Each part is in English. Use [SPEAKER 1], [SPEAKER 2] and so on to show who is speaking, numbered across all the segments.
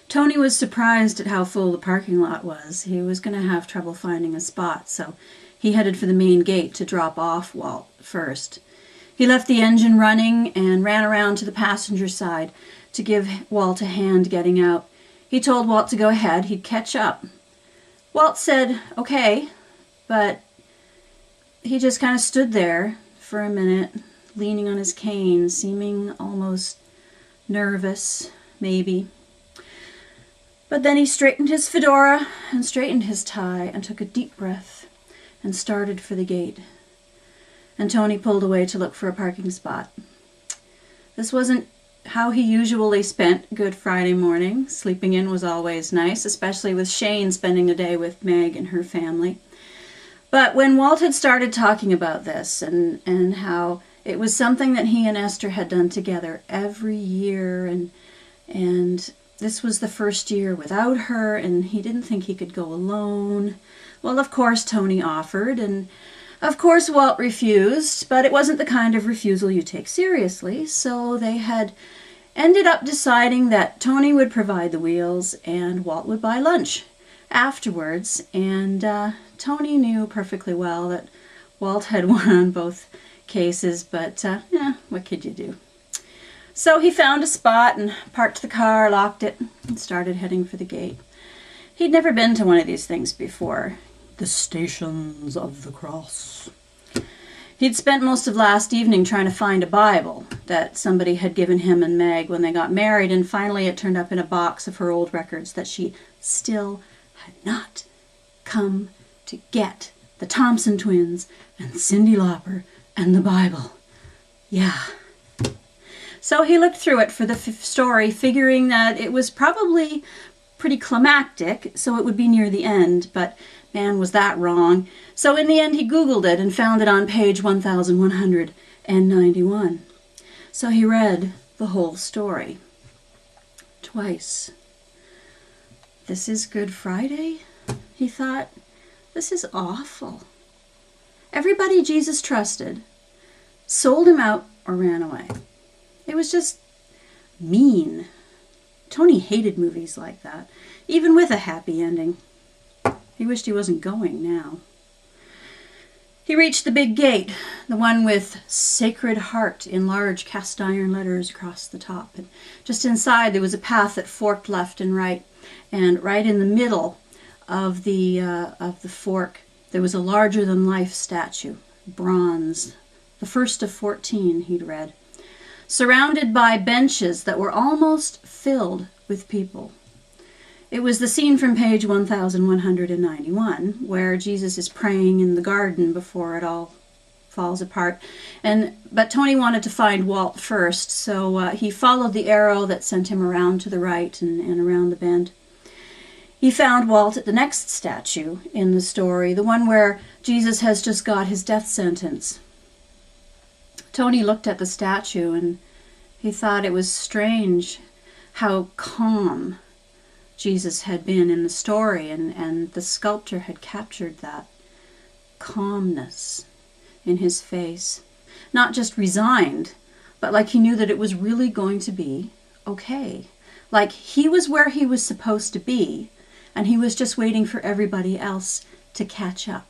[SPEAKER 1] Tony was surprised at how full the parking lot was. He was going to have trouble finding a spot, so he headed for the main gate to drop off Walt first. He left the engine running and ran around to the passenger side to give Walt a hand getting out. He told Walt to go ahead, he'd catch up. Walt said, okay, but he just kind of stood there for a minute, leaning on his cane, seeming almost nervous, maybe. But then he straightened his fedora and straightened his tie and took a deep breath and started for the gate. And Tony pulled away to look for a parking spot. This wasn't how he usually spent Good Friday morning. Sleeping in was always nice, especially with Shane spending the day with Meg and her family. But when Walt had started talking about this and how it was something that he and Esther had done together every year, and this was the first year without her, and he didn't think he could go alone. Well, of course, Tony offered, and of course Walt refused, but it wasn't the kind of refusal you take seriously, so they had ended up deciding that Tony would provide the wheels and Walt would buy lunch afterwards, and Tony knew perfectly well that Walt had won on both cases, but what could you do? So he found a spot and parked the car, locked it, and started heading for the gate. He'd never been to one of these things before. The Stations of the Cross. He'd spent most of last evening trying to find a Bible that somebody had given him and Meg when they got married, and finally it turned up in a box of her old records that she still had not come to get. The Thompson twins and Cyndi Lauper and the Bible. Yeah. So he looked through it for the story, figuring that it was probably pretty climactic, so it would be near the end, but man, was that wrong. So in the end, he Googled it and found it on page 1191. So he read the whole story. Twice. This is Good Friday? He thought. This is awful. Everybody Jesus trusted sold him out or ran away. It was just mean. Tony hated movies like that, even with a happy ending. He wished he wasn't going now. He reached the big gate, the one with Sacred Heart in large cast iron letters across the top. And just inside there was a path that forked left and right in the middle of the fork there was a larger-than-life statue, bronze, the first of 14, he'd read, surrounded by benches that were almost filled with people. It was the scene from page 1191, where Jesus is praying in the garden before it all falls apart. But Tony wanted to find Walt first, so he followed the arrow that sent him around to the right and around the bend. He found Walt at the next statue in the story, the one where Jesus has just got his death sentence. Tony looked at the statue and he thought it was strange how calm Jesus had been in the story, and the sculptor had captured that calmness in his face. Not just resigned, but like he knew that it was really going to be okay. Like he was where he was supposed to be, and he was just waiting for everybody else to catch up.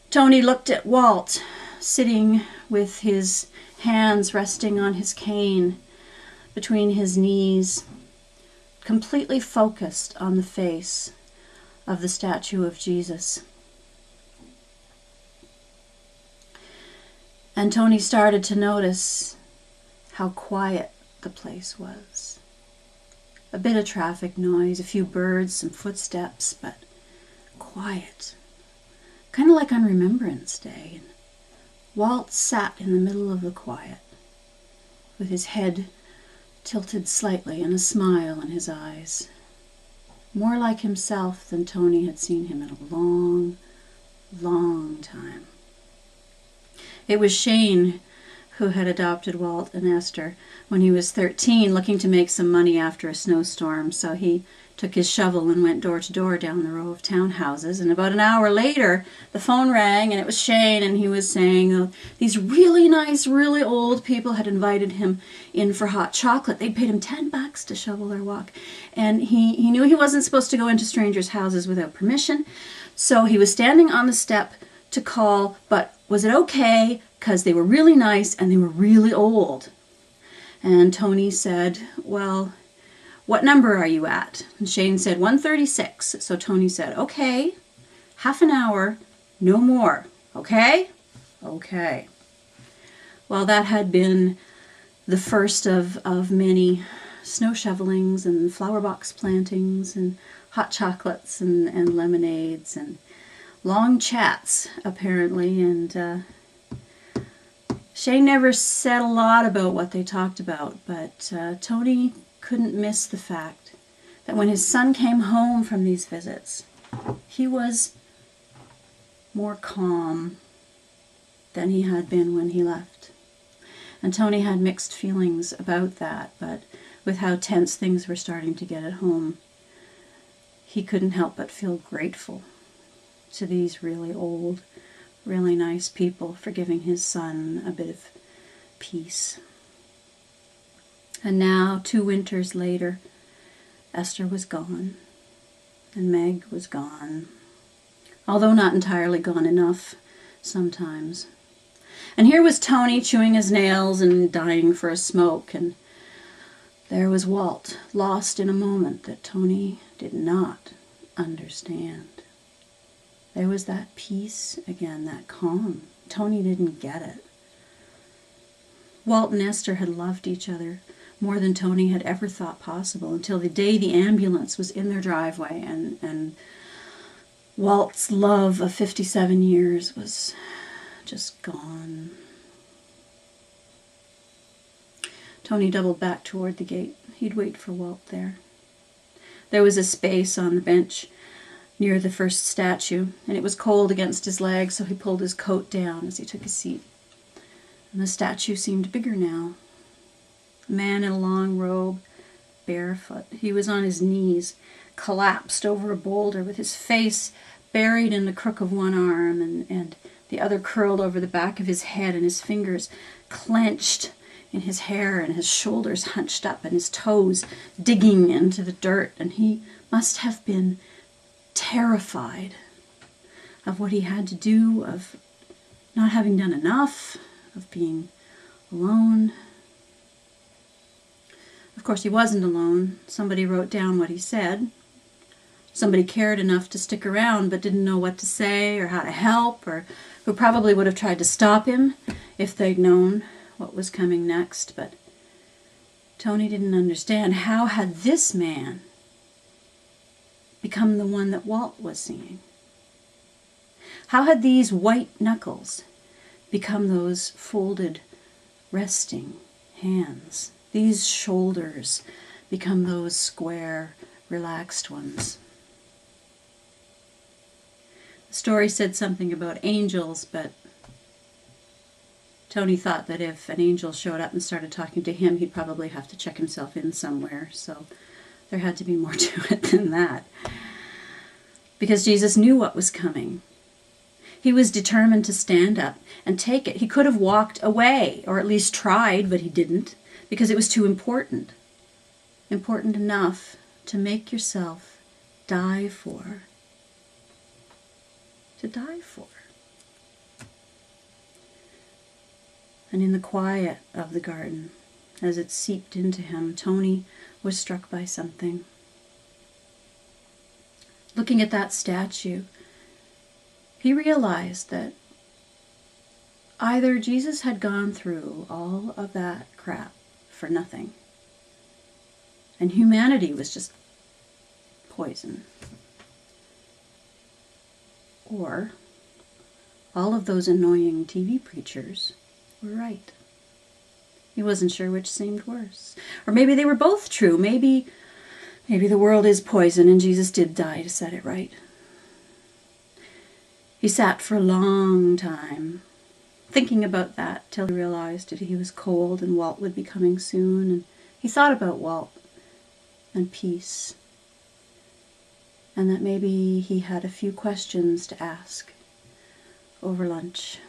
[SPEAKER 1] Tony looked at Walt, sitting with his hands resting on his cane between his knees, completely focused on the face of the statue of Jesus. And Tony started to notice how quiet the place was. A bit of traffic noise, a few birds, some footsteps, but quiet. Kind of like on Remembrance Day. And Walt sat in the middle of the quiet, with his head tilted slightly and a smile in his eyes. More like himself than Tony had seen him in a long, long time. It was Shane who had adopted Walt and Esther when he was 13, looking to make some money after a snowstorm, so he took his shovel and went door to door down the row of townhouses. And about an hour later, the phone rang, and it was Shane, and he was saying these really nice, really old people had invited him in for hot chocolate. They'd paid him $10 to shovel their walk. And he knew he wasn't supposed to go into strangers' houses without permission, so he was standing on the step to call, but was it okay? Because they were really nice and they were really old. And Tony said, well, what number are you at? And Shane said, 136. So Tony said, okay, half an hour, no more. Okay? Okay. Well, that had been the first of many snow shovelings and flower box plantings and hot chocolates and lemonades and long chats, apparently. And Shane never said a lot about what they talked about, but Tony couldn't miss the fact that when his son came home from these visits, he was more calm than he had been when he left. And Tony had mixed feelings about that, but with how tense things were starting to get at home, he couldn't help but feel grateful to these really old, really nice people for giving his son a bit of peace. And now, 2 winters later, Esther was gone, and Meg was gone, although not entirely gone enough sometimes. And here was Tony chewing his nails and dying for a smoke, and there was Walt, lost in a moment that Tony did not understand. There was that peace again, that calm. Tony didn't get it. Walt and Esther had loved each other more than Tony had ever thought possible until the day the ambulance was in their driveway, and Walt's love of 57 years was just gone. Tony doubled back toward the gate. He'd wait for Walt there. There was a space on the bench near the first statue, and it was cold against his legs, so he pulled his coat down as he took his seat. And the statue seemed bigger now. A man in a long robe, barefoot. He was on his knees, collapsed over a boulder with his face buried in the crook of one arm and the other curled over the back of his head, and his fingers clenched in his hair and his shoulders hunched up and his toes digging into the dirt. And he must have been terrified of what he had to do, of not having done enough, of being alone. Of course, he wasn't alone. Somebody wrote down what he said. Somebody cared enough to stick around but didn't know what to say or how to help, or who probably would have tried to stop him if they'd known what was coming next. But Tony didn't understand. How had this man become the one that Walt was seeing? How had these white knuckles become those folded, resting hands? These shoulders become those square, relaxed ones. The story said something about angels, but Tony thought that if an angel showed up and started talking to him, he'd probably have to check himself in somewhere. So there had to be more to it than that. Because Jesus knew what was coming. He was determined to stand up and take it. He could have walked away, or at least tried, but he didn't, because it was too important. Important enough to make yourself die for. To die for. And in the quiet of the garden, as it seeped into him, Tony was struck by something. Looking at that statue, he realized that either Jesus had gone through all of that crap for nothing, and humanity was just poison, or all of those annoying TV preachers were right. He wasn't sure which seemed worse. Or maybe they were both true. Maybe the world is poison and Jesus did die to set it right. He sat for a long time thinking about that till he realized that he was cold and Walt would be coming soon. And he thought about Walt and peace and that maybe he had a few questions to ask over lunch.